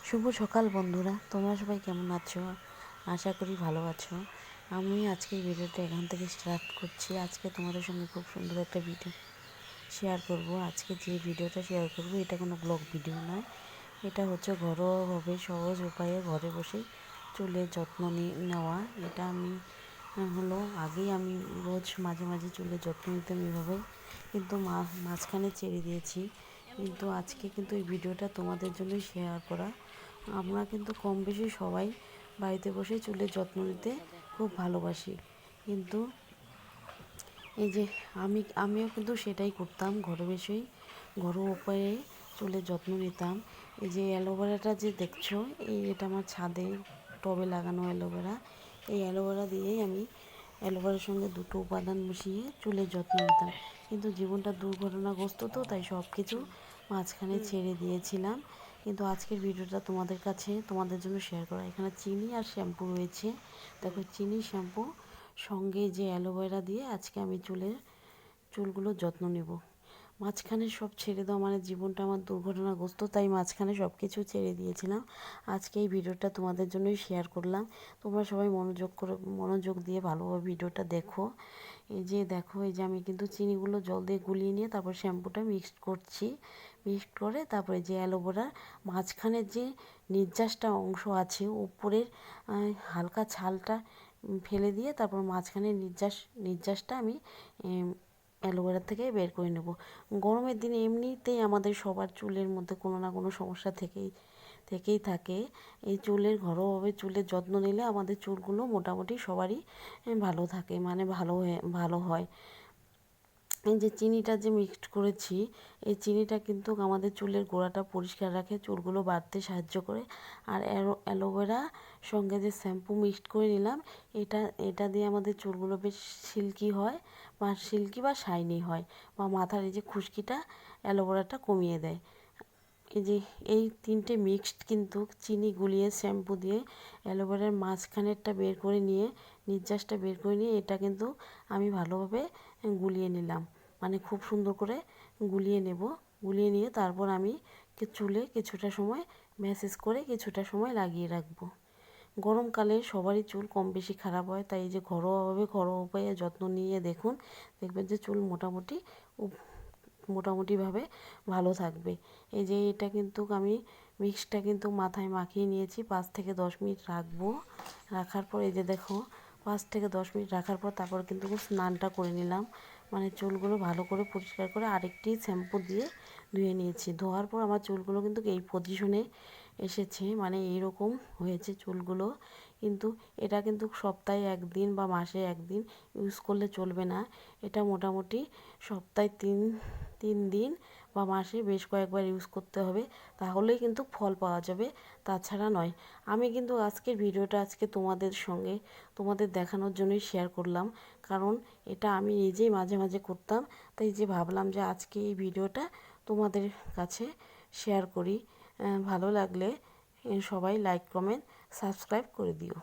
শুভ সকাল বন্ধুরা, তোমরা সবাই কেমন আছো? আশা করি ভালো আছো। আমি আজকের ভিডিওটা এখান থেকে স্টার্ট করছি। আজকে তোমাদের সঙ্গে খুব সুন্দর একটা ভিডিও শেয়ার করব। আজকে যে ভিডিওটা শেয়ার করব এটা কোনো ব্লগ ভিডিও নয়, এটা হচ্ছে ঘরোয়াভাবে সহজ উপায়ে ঘরে বসে চুলের যত্ন নেওয়া। এটা আমি আগেই আমি রোজ মাঝে মাঝে চুলের যত্ন নিতাম এভাবে, কিন্তু মাঝখানে ছেড়ে দিয়েছি। কিন্তু আজকে কিন্তু এই ভিডিওটা তোমাদের জন্যই শেয়ার করা। আমরা কিন্তু কম বেশি সবাই বাড়িতে বসে চুলের যত্ন নিতে খুব ভালোবাসি। কিন্তু এই যে আমিও কিন্তু সেটাই করতাম, ঘরে বসেই ঘরোয়া উপায়ে চুলের যত্ন নিতাম। এই যে অ্যালোভেরাটা যে দেখছো, এটা আমার ছাদে টবে লাগানো অ্যালোভেরা। এই অ্যালোভেরা দিয়েই আমি অ্যালোভেরার সঙ্গে দুটো উপাদান মিশিয়ে চুলের যত্ন নিতাম। কিন্তু জীবনটা দুর্ঘটনাগ্রস্ত, তো তাই সব কিছু মাঝখানে ছেড়ে দিয়েছিলাম। কিন্তু আজকের ভিডিওটা তোমাদের জন্য শেয়ার করা। এখানে চিনি আর শ্যাম্পু রয়েছে। দেখো, চিনি শ্যাম্পু সঙ্গে যে অ্যালোভেরা দিয়ে আজকে আমি চুলগুলোর যত্ন নেব। মাঝখানে সব ছেড়ে দেওয়া মানে জীবনটা আমার দুর্ঘটনাগ্রস্ত, তাই মাঝখানে সব কিছু ছেড়ে দিয়েছিলাম। আজকে এই ভিডিওটা তোমাদের জন্যই শেয়ার করলাম। তোমরা সবাই মনোযোগ দিয়ে ভালোভাবে ভিডিওটা দেখো। এই যে দেখো, এই যে আমি কিন্তু চিনিগুলো জল দিয়ে গুলিয়ে নিয়ে তারপর শ্যাম্পুটা মিক্সড করছি। মিক্সড করে তারপরে যে অ্যালোভেরার মাঝখানের যে নির্যাসটা অংশ আছে, উপরের হালকা ছালটা ফেলে দিয়ে তারপর মাঝখানে নির্যাসটা আমি অ্যালোভেরা থেকে বের করে নেব। গরমের দিনে এমনিতেই আমাদের সবার চুলের মধ্যে কোনো না কোনো সমস্যা থেকেই থাকে। এই ঘরোয়াভাবে চুলের যত্ন নিলে আমাদের চুলগুলো মোটামুটি সবারই ভালো থাকে, মানে ভালো হয়। এই যে চিনিটা যে মিক্সড করেছি, এই চিনিটা কিন্তু আমাদের চুলের গোড়াটা পরিষ্কার রাখে, চুলগুলো বাড়তে সাহায্য করে। আর অ্যালোভেরা সঙ্গে যে শ্যাম্পু মিক্সড করে নিলাম, এটা দিয়ে আমাদের চুলগুলো বেশ সিল্কি হয়, বা শাইনি হয়, বা মাথার এই যে খুশকিটা অ্যালোভেরাটা কমিয়ে দেয়। এই তিনটে মিক্সড কিন্তু চিনি গুলিয়ে শ্যাম্পু দিয়ে অ্যালোভেরার মাঝখানেরটা বের করে নিয়ে নির্যাসটা বের করে নিয়ে এটা কিন্তু আমি ভালোভাবে গুলিয়ে নিলাম, মানে খুব সুন্দর করে গুলিয়ে নেব। গুলিয়ে নিয়ে তারপর আমি চুলে কিছুটা সময় ম্যাসেজ করে কিছুটা সময় লাগিয়ে রাখবো। গরমকালে সবারই চুল কম বেশি খারাপ হয়, তাই এই যে ঘরোয়া উপায়ে যত্ন নিয়ে দেখুন, দেখবেন যে চুল মোটামুটিভাবে ভালো থাকবে। এই যে এটা কিন্তু আমি মিক্সটা কিন্তু মাথায় মাখিয়ে নিয়েছি। 5 থেকে 10 মিনিট রাখবো। রাখার পর এই যে দেখো, 5 থেকে 10 মিনিট রাখার পর তারপর কিন্তু স্নানটা করে নিলাম, মানে চুলগুলো ভালো করে পরিষ্কার করে আরেকটি শ্যাম্পু দিয়ে ধুয়ে নিয়েছি। ধোয়ার পর আমার চুলগুলো কিন্তু এই পজিশনে এসেছে, মানে এইরকম হয়েছে চুলগুলো। কিন্তু এটা কিন্তু সপ্তাহে একদিন বা মাসে একদিন ইউজ করলে চলবে না। এটা মোটামুটি সপ্তাহে তিন দিন বা মাসে বেশ কয়েকবার ইউজ করতে হবে, তাহলেই কিন্তু ফল পাওয়া যাবে, তাছাড়া নয়। আমি কিন্তু আজকের ভিডিওটা তোমাদের দেখানোর জন্যই শেয়ার করলাম, কারণ এটা আমি নিজেই মাঝে মাঝে করতাম, তাই যে ভাবলাম যে আজকে এই ভিডিওটা তোমাদের কাছে শেয়ার করি। ভালো লাগলে সবাই লাইক, কমেন্ট, সাবস্ক্রাইব করে দিও।